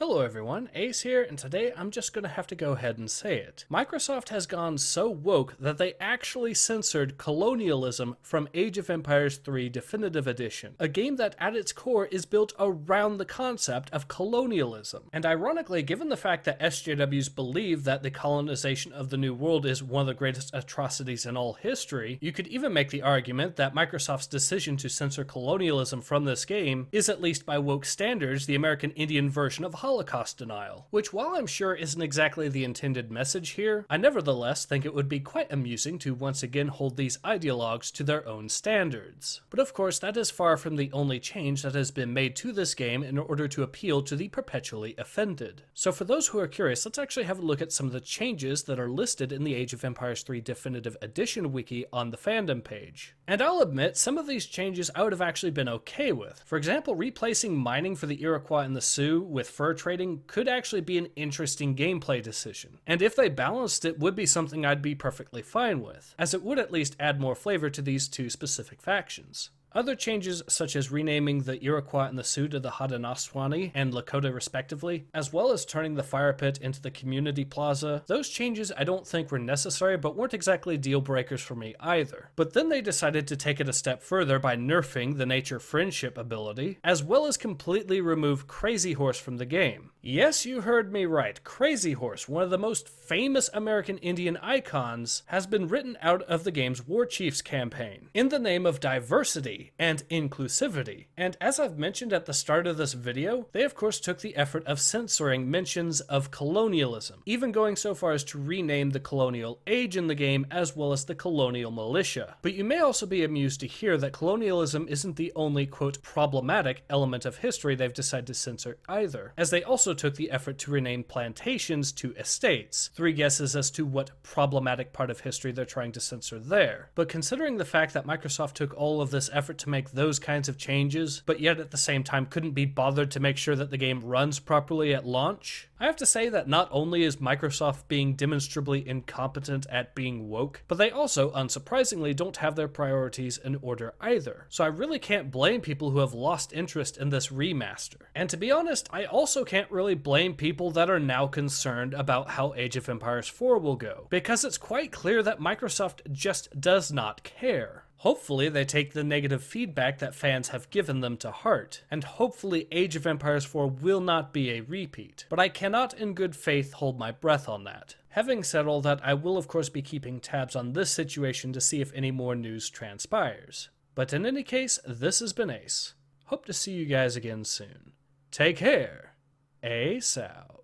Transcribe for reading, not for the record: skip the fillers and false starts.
Hello everyone, Ace here, and today I'm just gonna have to go ahead and say it. Microsoft has gone so woke that they actually censored Colonialism from Age of Empires 3 Definitive Edition, a game that at its core is built around the concept of colonialism. And ironically, given the fact that SJWs believe that the colonization of the New World is one of the greatest atrocities in all history, you could even make the argument that Microsoft's decision to censor colonialism from this game is, at least by woke standards, the American Indian version of Holocaust denial, which while I'm sure isn't exactly the intended message here, I nevertheless think it would be quite amusing to once again hold these ideologues to their own standards. But of course that is far from the only change that has been made to this game in order to appeal to the perpetually offended. So for those who are curious, let's actually have a look at some of the changes that are listed in the Age of Empires 3 Definitive Edition wiki on the fandom page. And I'll admit, some of these changes I would have actually been okay with. For example, replacing mining for the Iroquois and the Sioux with fur trading could actually be an interesting gameplay decision. And if they balanced it, would be something I'd be perfectly fine with, as it would at least add more flavor to these two specific factions. Other changes, such as renaming the Iroquois and the Sioux to the Haudenosaunee and Lakota respectively, as well as turning the fire pit into the community plaza, those changes I don't think were necessary but weren't exactly deal breakers for me either. But then they decided to take it a step further by nerfing the nature friendship ability, as well as completely remove Crazy Horse from the game. Yes, you heard me right. Crazy Horse, one of the most famous American Indian icons, has been written out of the game's War Chiefs campaign, in the name of diversity and inclusivity. And as I've mentioned at the start of this video, they of course took the effort of censoring mentions of colonialism, even going so far as to rename the colonial age in the game as well as the colonial militia. But you may also be amused to hear that colonialism isn't the only, quote, problematic element of history they've decided to censor either, as they also took the effort to rename plantations to estates. 3 guesses as to what problematic part of history they're trying to censor there. But considering the fact that Microsoft took all of this effort to make those kinds of changes, but yet at the same time couldn't be bothered to make sure that the game runs properly at launch, I have to say that not only is Microsoft being demonstrably incompetent at being woke, but they also, unsurprisingly, don't have their priorities in order either. So I really can't blame people who have lost interest in this remaster. And to be honest, I also can't really blame people that are now concerned about how Age of Empires 4 will go, because it's quite clear that Microsoft just does not care. Hopefully they take the negative feedback that fans have given them to heart, and hopefully Age of Empires 4 will not be a repeat, but I cannot in good faith hold my breath on that. Having said all that, I will of course be keeping tabs on this situation to see if any more news transpires. But in any case, this has been Ace. Hope to see you guys again soon. Take care. Ace out.